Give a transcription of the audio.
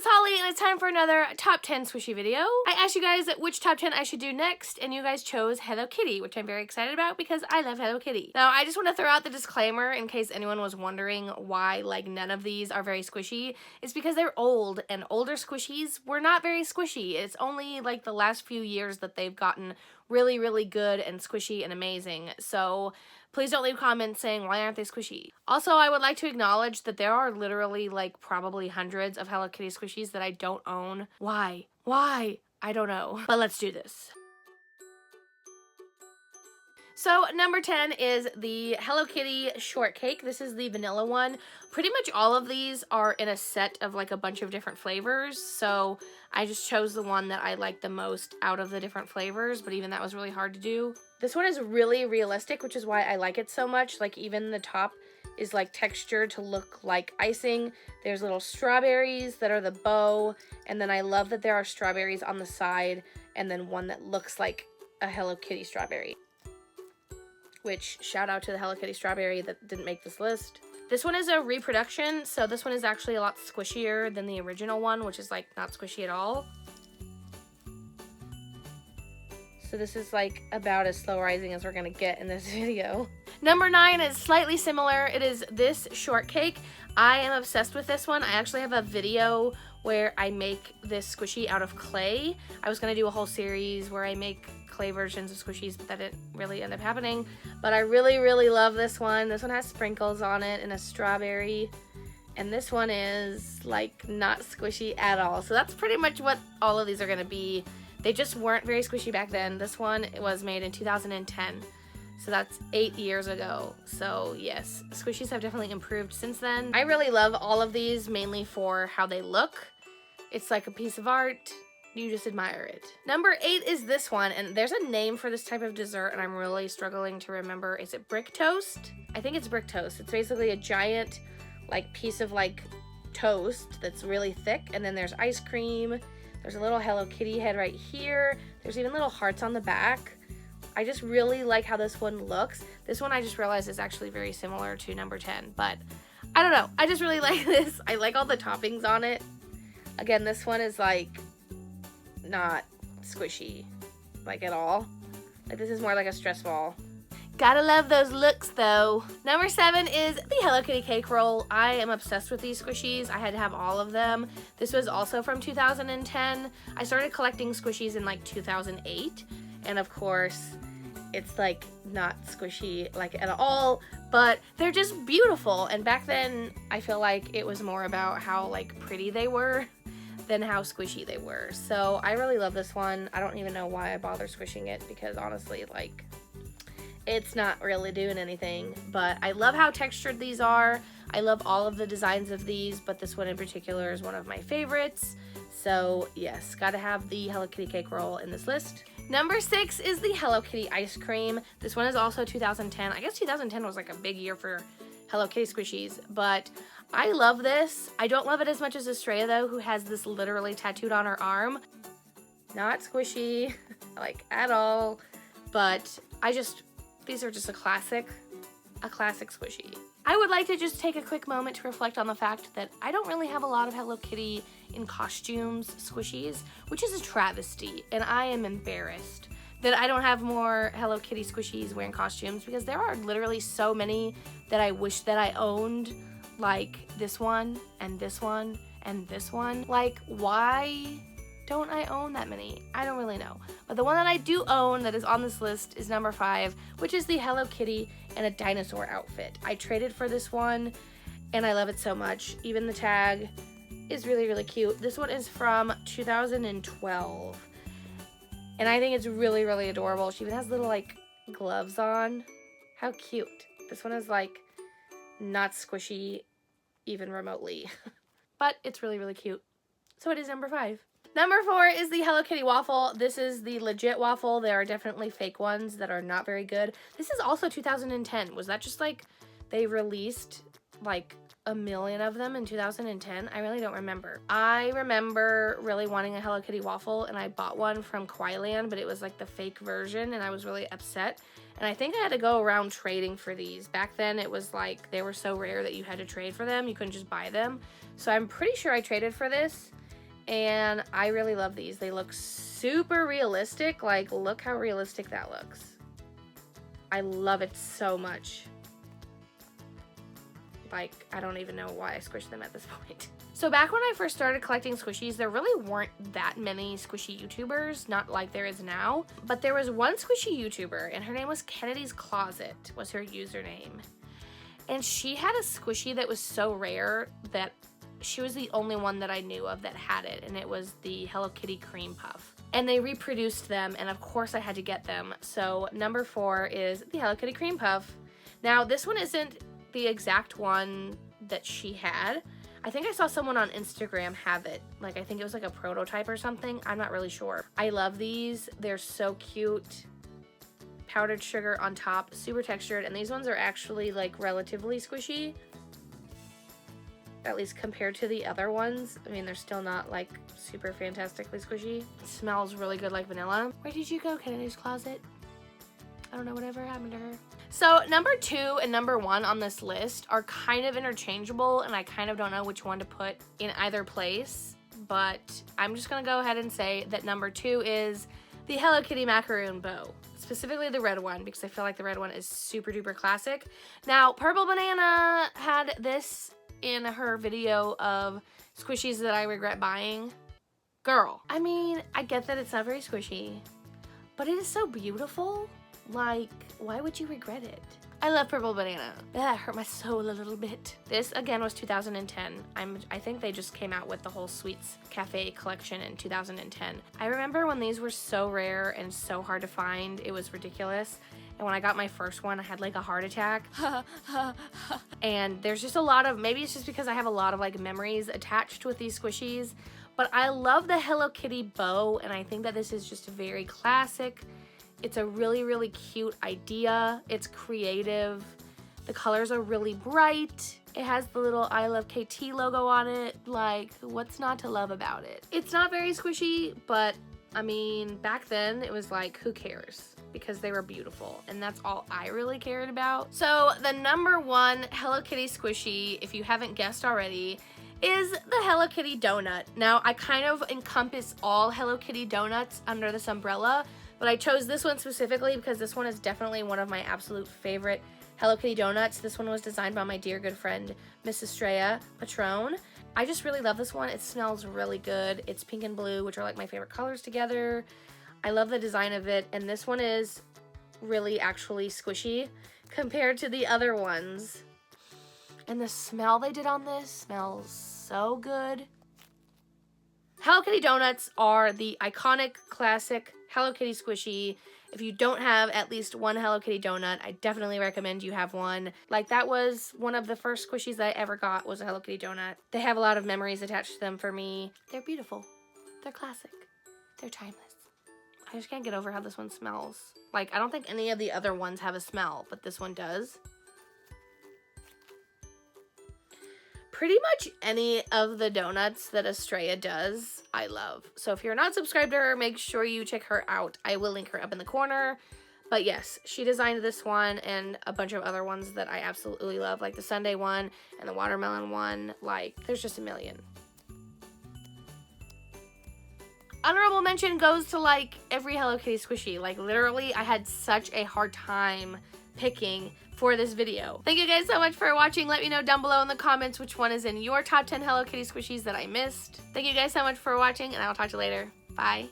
it's Holly, and it's time for another top 10 squishy video. I asked you guys which top 10 I should do next, and you guys chose Hello Kitty, which I'm very excited about because I love Hello Kitty. Now, I just want to throw out the disclaimer in case anyone was wondering why, like, none of these are very squishy. It's because they're old, and older squishies were not very squishy. It's only, like, the last few years that they've gotten really, really good and squishy and amazing. So please don't leave comments saying, why aren't they squishy? Also, I would like to acknowledge that there are literally, like, probably hundreds of Hello Kitty squishies that I don't own. Why? Why? I don't know. But let's do this. So, number 10 is the Hello Kitty Shortcake. This is the vanilla one. Pretty much all of these are in a set of, like, a bunch of different flavors. So, I just chose the one that I like the most out of the different flavors. But even that was really hard to do. This one is really realistic, which is why I like it so much. Like, even the top is, like, textured to look like icing. There's little strawberries that are the bow. And then I love that there are strawberries on the side. And then one that looks like a Hello Kitty strawberry. Which, shout out to the Hello Kitty strawberry that didn't make this list. This one is a reproduction, so this one is actually a lot squishier than the original one, which is, like, not squishy at all. So this is, like, about as slow rising as we're gonna get in this video. Number 9 is slightly similar. It is this Shortcake. I am obsessed with this one. I actually have a video where I make this squishy out of clay. I was gonna do a whole series where I make clay versions of squishies, but that didn't really end up happening. But I really, really love this one. This one has sprinkles on it and a strawberry. And this one is, like, not squishy at all. So that's pretty much what all of these are gonna be. They just weren't very squishy back then. This one was made in 2010. So that's 8 years ago. So yes, squishies have definitely improved since then. I really love all of these, mainly for how they look. It's like a piece of art. You just admire it. Number 8 is this one, and there's a name for this type of dessert, and I'm really struggling to remember. Is it brick toast? I think it's brick toast. It's basically a giant, like, piece of, like, toast that's really thick, and then there's ice cream. There's a little Hello Kitty head right here. There's even little hearts on the back. I just really like how this one looks. This one I just realized is actually very similar to number 10, but I don't know. I just really like this. I like all the toppings on it. Again, this one is, like, not squishy, like, at all. Like, this is more like a stress ball. Gotta love those looks, though. Number 7 is the Hello Kitty cake roll. I am obsessed with these squishies. I had to have all of them. This was also from 2010. I started collecting squishies in, like, 2008. And, of course, it's, like, not squishy, like, at all. But they're just beautiful. And back then, I feel like it was more about how, like, pretty they were than how squishy they were. So I really love this one. I don't even know why I bother squishing it because honestly, like, it's not really doing anything. But I love how textured these are. I love all of the designs of these, but this one in particular is one of my favorites. So yes, gotta have the Hello Kitty cake roll in this list. Number 6 is the Hello Kitty ice cream. This one is also 2010. I guess 2010 was like a big year for Hello Kitty squishies, but I love this. I don't love it as much as Estrella, though, who has this literally tattooed on her arm. Not squishy, like, at all, but these are just a classic squishy. I would like to just take a quick moment to reflect on the fact that I don't really have a lot of Hello Kitty in costumes squishies, which is a travesty, and I am embarrassed that I don't have more Hello Kitty squishies wearing costumes because there are literally so many that I wish that I owned, like this one and this one and this one. Like, why don't I own that many? I don't really know. But the one that I do own that is on this list is number 5, which is the Hello Kitty in a dinosaur outfit. I traded for this one and I love it so much. Even the tag is really, really cute. This one is from 2012. And I think it's really, really adorable. She even has little, like, gloves on. How cute. This one is, like, not squishy even remotely. But it's really, really cute. So it is number 5. Number 4 is the Hello Kitty waffle. This is the legit waffle. There are definitely fake ones that are not very good. This is also 2010. Was that just, like, they released, like, a million of them in 2010? I really don't remember. I remember really wanting a Hello Kitty waffle, and I bought one from Kwyland, but it was like the fake version, and I was really upset. And I think I had to go around trading for these. Back then, it was like they were so rare that you had to trade for them. You couldn't just buy them. So I'm pretty sure I traded for this, And I really love these. They look super realistic. Like, look how realistic that looks. I love it so much. Like, I don't even know why I squished them at this point. So back when I first started collecting squishies, there really weren't that many squishy YouTubers, not like there is now. But there was one squishy YouTuber, and her name was Kennedy's Closet, was her username. And she had a squishy that was so rare that she was the only one that I knew of that had it, and it was the Hello Kitty Cream Puff. And they reproduced them, and of course I had to get them. So number 4 is the Hello Kitty Cream Puff. Now this one isn't the exact one that she had. I think I saw someone on Instagram have it. Like, I think it was like a prototype or something. I'm not really sure. I love these. They're so cute. Powdered sugar on top, super textured, and these ones are actually like relatively squishy. At least compared to the other ones. I mean, they're still not like super fantastically squishy. It smells really good like vanilla. Where did you go, Kennedy's Closet? I don't know whatever happened to her. So number 2 and number 1 on this list are kind of interchangeable, and I kind of don't know which one to put in either place, but I'm just gonna go ahead and say that number 2 is the Hello Kitty Macaron Bow. Specifically the red one, because I feel like the red one is super duper classic. Now, Purple Banana had this in her video of squishies that I regret buying. Girl, I mean, I get that it's not very squishy, but it is so beautiful. Like, why would you regret it? I love Purple Banana. That hurt my soul a little bit. This, again, was 2010. I think they just came out with the whole Sweets Cafe collection in 2010. I remember when these were so rare and so hard to find. It was ridiculous. And when I got my first one, I had like a heart attack. And there's just a lot of, maybe it's just because I have a lot of like memories attached with these squishies, but I love the Hello Kitty bow, and I think that this is just very classic. It's a really, really cute idea. It's creative. The colors are really bright. It has the little I Love KT logo on it. Like, what's not to love about it? It's not very squishy, but I mean, back then it was like, who cares? Because they were beautiful, and that's all I really cared about. So the number 1 Hello Kitty squishy, if you haven't guessed already, is the Hello Kitty donut. Now, I kind of encompass all Hello Kitty donuts under this umbrella, but I chose this one specifically because this one is definitely one of my absolute favorite Hello Kitty donuts. This one was designed by my dear good friend, Miss Estrella Patron. I just really love this one. It smells really good. It's pink and blue, which are like my favorite colors together. I love the design of it, and this one is really actually squishy compared to the other ones. And the smell they did on this smells so good. Hello Kitty donuts are the iconic, classic Hello Kitty squishy. If you don't have at least one Hello Kitty donut, I definitely recommend you have one. Like, that was one of the first squishies that I ever got, was a Hello Kitty donut. They have a lot of memories attached to them for me. They're beautiful. They're classic. They're timeless. I just can't get over how this one smells. Like, I don't think any of the other ones have a smell, but this one does. Pretty much any of the donuts that Estrella does, I love. So if you're not subscribed to her, make sure you check her out. I will link her up in the corner. But yes, she designed this one and a bunch of other ones that I absolutely love, like the sundae one and the watermelon one. Like, there's just a million. Honorable mention goes to like every Hello Kitty squishy. Like, literally, I had such a hard time picking for this video. Thank you guys so much for watching. Let me know down below in the comments which one is in your top 10 Hello Kitty squishies that I missed. Thank you guys so much for watching, and I will talk to you later. Bye.